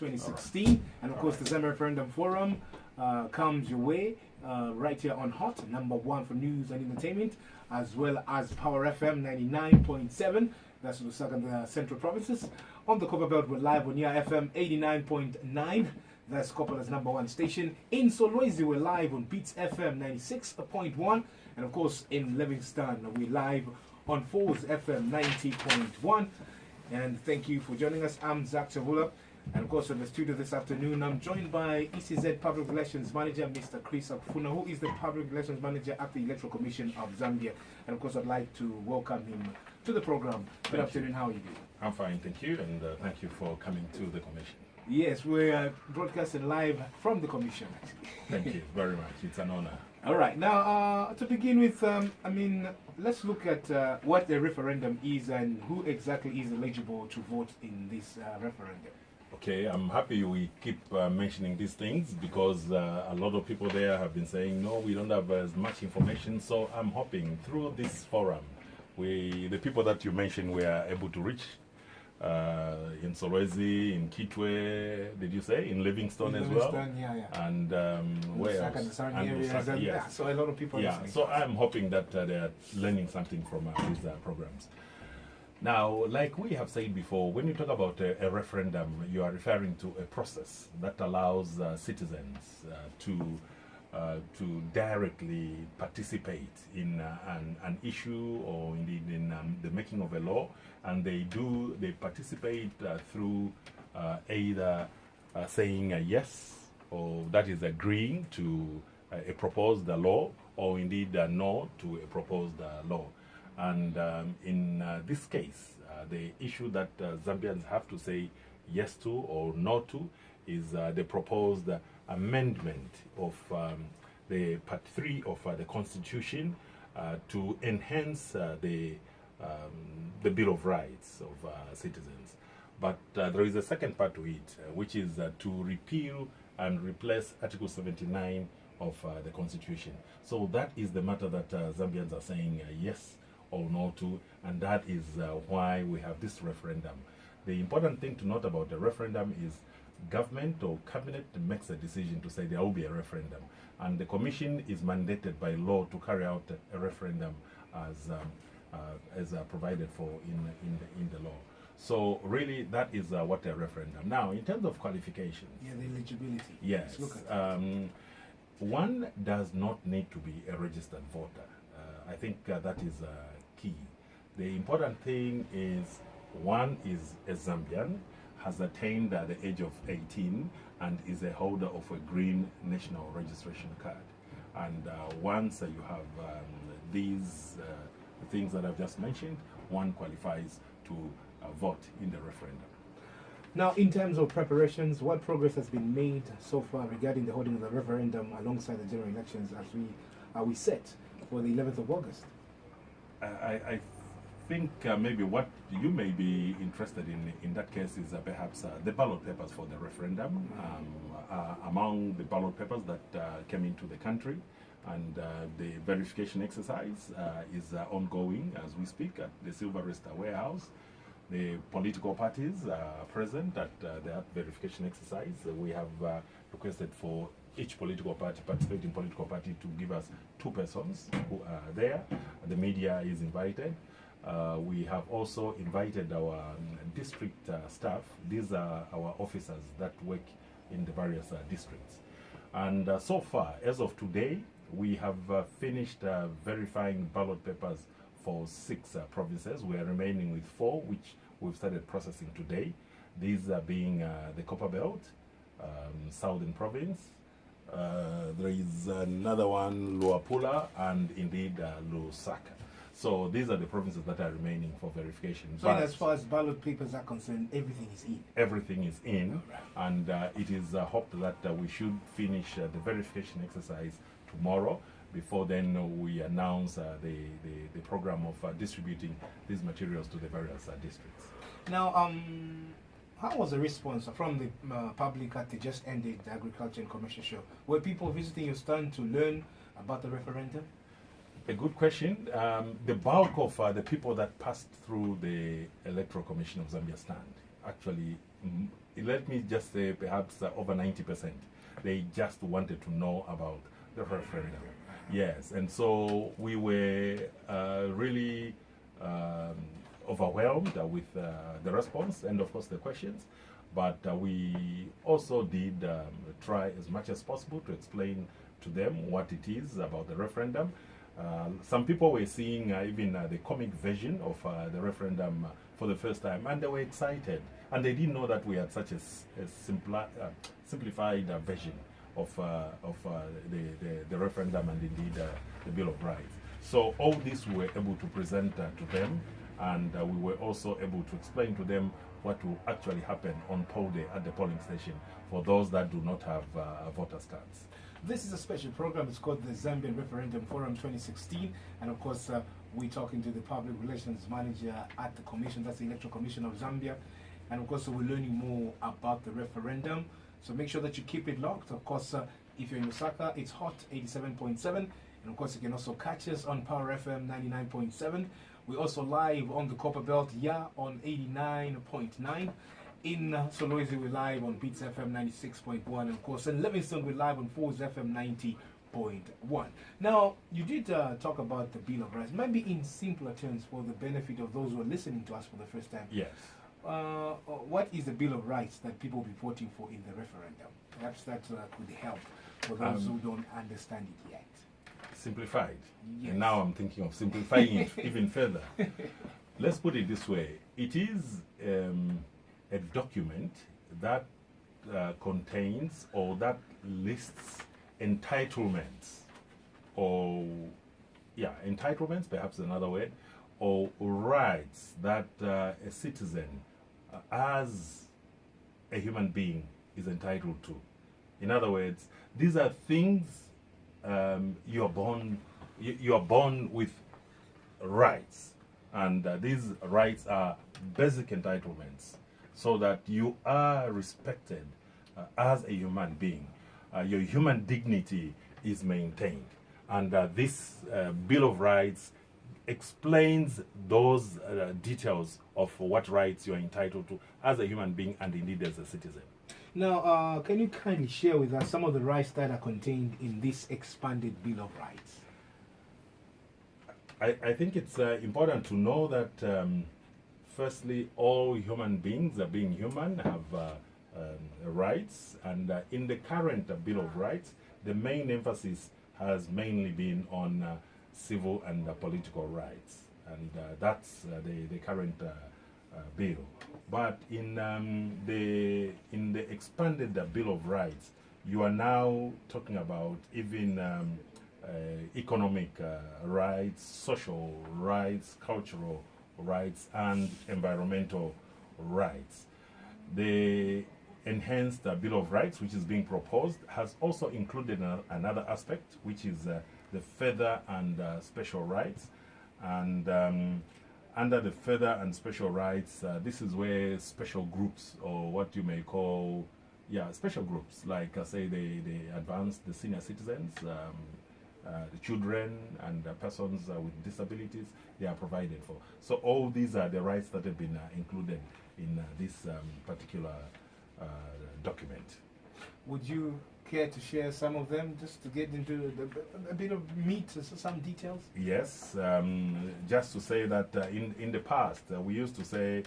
2016. Right. And of course, the Zambia Referendum Forum comes your way right here on Hot, number one for news and entertainment, as well as Power FM 99.7. That's Lusaka and the Central Provinces. On the Copperbelt, we're live on Nia FM 89.9. That's Coppola's number one station. In Solwezi, we're live on Beats FM 96.1. And of course, in Livingston, we're live on Falls FM 90.1. And thank you for joining us. I'm Zach Chavula. And of course, in the studio this afternoon, I'm joined by ECZ Public Relations Manager, Mr. Chris Akufuna, who is the Public Relations Manager at the Electoral Commission of Zambia. And of course, I'd like to welcome him to the program. Good afternoon. How are you doing? I'm fine, thank you, and thank you for coming to the commission. Yes, we're broadcasting live from the commission, actually. Thank you very much. It's an honor. All right. Now, to begin with, let's look at what the referendum is and who exactly is eligible to vote in this referendum. Okay, I'm happy we keep mentioning these things because a lot of people there have been saying, no, we don't have as much information. So I'm hoping through this forum, the people that you mentioned, we are able to reach in Solwezi, in Kitwe, did you say? In Livingston as well? Yeah. And where else? And Lusaka, yes. So a lot of people Yeah, so I'm hoping that they are learning something from these programs. Now, like we have said before, when you talk about a referendum, you are referring to a process that allows citizens to directly participate in an issue or indeed in the making of a law, and they participate through either saying a yes, or that is agreeing to a proposed law, or indeed a no to a proposed law. And in this case, the issue that Zambians have to say yes to or no to is the proposed amendment of the Part 3 of the Constitution to enhance the Bill of Rights of citizens. But there is a second part to it, which is to repeal and replace Article 79 of the Constitution. So that is the matter that Zambians are saying yes or no to, and that is why we have this referendum. The important thing to note about the referendum is government or cabinet makes a decision to say there will be a referendum, and the commission is mandated by law to carry out a referendum as provided for in the law. So really, that is what a referendum. Now, in terms of qualifications, the eligibility. Yes, one does not need to be a registered voter. I think that is key. The important thing is one is a Zambian, has attained the age of 18, and is a holder of a green national registration card. And once you have these things that I've just mentioned, one qualifies to vote in the referendum. Now, in terms of preparations, what progress has been made so far regarding the holding of the referendum alongside the general elections as we set for the 11th of August? I think maybe what you may be interested in that case is perhaps the ballot papers for the referendum. Among the ballot papers that came into the country, and the verification exercise is ongoing as we speak at the Silver Resta warehouse. The political parties are present at that verification exercise. We have requested for each political party, participating political party, to give us 2 persons who are there. The media is invited. We have also invited our district staff. These are our officers that work in the various districts. And so far, as of today, we have finished verifying ballot papers for 6 provinces. We are remaining with 4, which we've started processing today. These are being the Copperbelt, Southern Province. There is another one, Luapula, and indeed Lusaka. So these are the provinces that are remaining for verification. So as far as ballot papers are concerned, everything is in? Everything is in, right. And it is hoped that we should finish the verification exercise tomorrow. Before then, we announce the program of distributing these materials to the various districts. Now, how was the response from the public at the just ended Agriculture and Commercial Show? Were people visiting your stand to learn about the referendum? A good question. The bulk of the people that passed through the Electoral Commission of Zambia stand, actually let me just say perhaps over 90%, they just wanted to know about the referendum. Yes, and so we were really overwhelmed with the response and of course the questions, but we also did try as much as possible to explain to them what it is about the referendum. Some people were seeing even the comic version of the referendum for the first time, and they were excited, and they didn't know that we had such a simplified version of the referendum and indeed the Bill of Rights. So all this we were able to present to them, and we were also able to explain to them what will actually happen on poll day at the polling station for those that do not have voter's cards. This is a special program. It's called the Zambian Referendum Forum 2016. And of course, we're talking to the public relations manager at the commission, that's the Electoral Commission of Zambia. And of course, we're learning more about the referendum. So make sure that you keep it locked. Of course, if you're in Lusaka, it's hot 87.7. And of course, you can also catch us on Power FM 99.7. We're also live on the Copper Belt, on 89.9. In Solwezi, we're live on Beats FM 96.1, and of course in Livingston, we're live on Falls FM 90.1. Now, you did talk about the Bill of Rights, maybe in simpler terms for the benefit of those who are listening to us for the first time. Yes. What is the Bill of Rights that people will be voting for in the referendum? Perhaps that could help for those who don't understand it yet. Simplified. Yes. And now I'm thinking of simplifying it even further. Let's put it this way. It is a document that contains or that lists entitlements, or entitlements, perhaps another word, or rights that a citizen as a human being is entitled to. In other words, these are things you are born with rights, and these rights are basic entitlements, so that you are respected as a human being. Your human dignity is maintained. And this Bill of Rights explains those details of what rights you are entitled to as a human being and indeed as a citizen. Now, can you kindly share with us some of the rights that are contained in this expanded Bill of Rights? I think it's important to know that firstly, all human beings, being human, have rights, and in the current Bill of Rights, the main emphasis has mainly been on civil and political rights, and that's the current bill. But in the expanded Bill of Rights, you are now talking about even economic rights, social rights, cultural rights, and environmental rights. The enhanced Bill of Rights, which is being proposed, has also included another aspect, which is the further and special rights. And under the further and special rights, this is where special groups, or what you may call, special groups, like say the advanced, the senior citizens, the children and persons with disabilities, they are provided for. So all these are the rights that have been included in this particular document. Would you care to share some of them, just to get into a bit of meat, some details? Yes, just to say that in the past, we used to say,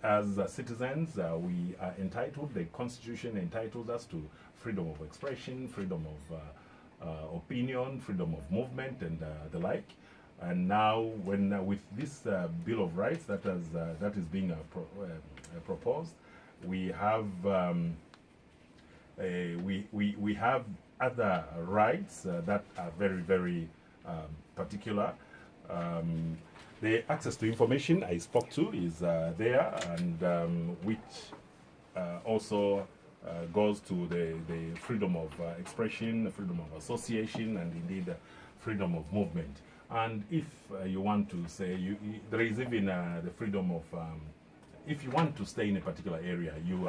as citizens, we are entitled, the Constitution entitles us to freedom of expression, freedom of opinion, freedom of movement, and the like. And now, when with this Bill of Rights that is being proposed, we have we have other rights that are very, very particular. The access to information I spoke to is there, and which also goes to the freedom of expression, freedom of association, and indeed freedom of movement. And if you want to say, there is even the freedom of, if you want to stay in a particular area, you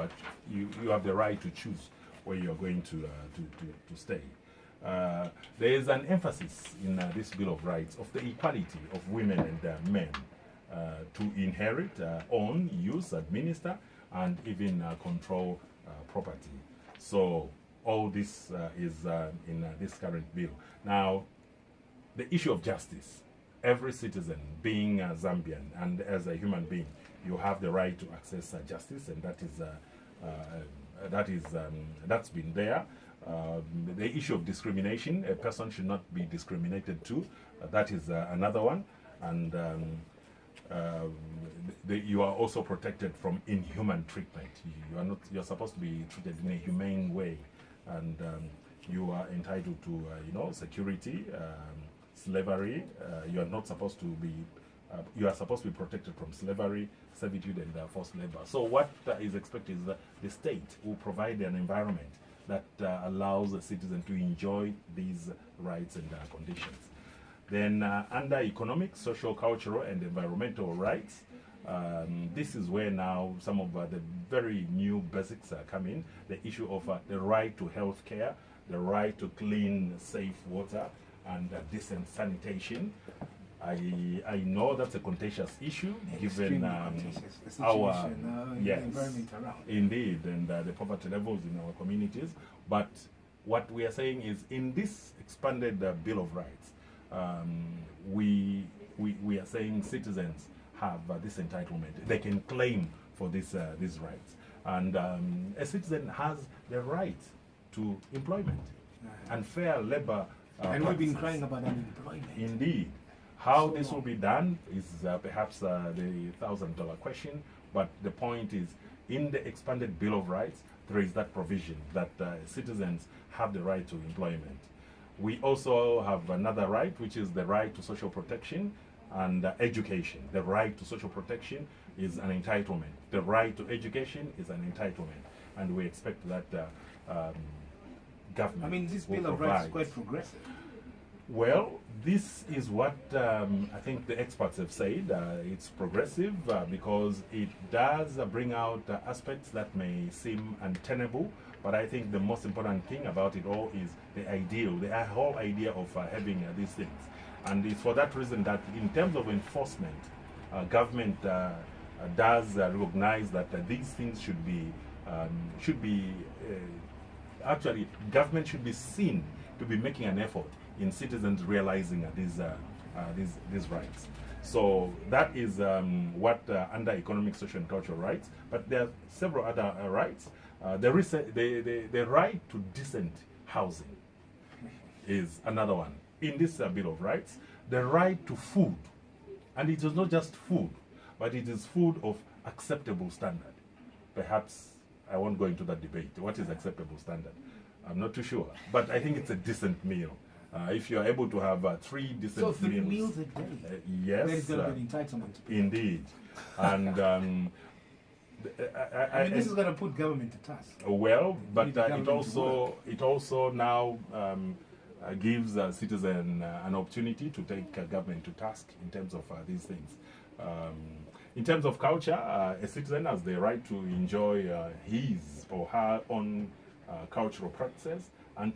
have the right to choose where you are going to stay. There is an emphasis in this Bill of Rights of the equality of women and men to inherit, own, use, administer, and even control property. So all this is in this current bill. Now, the issue of justice. Every citizen, being a Zambian and as a human being, you have the right to access justice, and that's been there. The issue of discrimination, a person should not be discriminated to. That is another one, and you are also protected from inhuman treatment. You're supposed to be treated in a humane way, and you are entitled to security. Slavery, you are not supposed to be, you are supposed to be protected from slavery, servitude, and forced labor. So what is expected is that the state will provide an environment that allows the citizen to enjoy these rights and conditions. Then under economic, social, cultural, and environmental rights, this is where now some of the very new basics come in. The issue of the right to health care, the right to clean, safe water, and decent sanitation. I know that's a contentious issue, given our environment around. Indeed, and the poverty levels in our communities. But what we are saying is, in this expanded Bill of Rights, we are saying citizens have this entitlement. They can claim for these rights, and a citizen has the right to employment and fair labor. And we've been crying about unemployment. Indeed. How this will be done is perhaps the $1,000 question, but the point is, in the expanded Bill of Rights, there is that provision that citizens have the right to employment. We also have another right, which is the right to social protection and education. The right to social protection is an entitlement. The right to education is an entitlement. And we expect that government. I mean, this will Bill of provide. Rights is quite progressive. Well, this is what I think the experts have said. It's progressive because it does bring out aspects that may seem untenable, but I think the most important thing about it all is the whole idea of having these things. And it's for that reason that in terms of enforcement, government does recognize that these things should be actually, government should be seen to be making an effort in citizens realizing these rights. So that is what under economic, social, and cultural rights. But there are several other rights. The right to decent housing is another one. In this Bill of Rights, the right to food, and it is not just food, but it is food of acceptable standard. Perhaps I won't go into that debate. What is acceptable standard? I'm not too sure, but I think it's a decent meal. If you are able to have 3 decent So 3 meals, meals a day. yes, There is going to be an entitlement to pay. indeed, and I mean, this is going to put government to task. well, but Need the government to it also now gives a citizen an opportunity to take government to task in terms of these things. In terms of culture, a citizen has the right to enjoy his or her own cultural practices.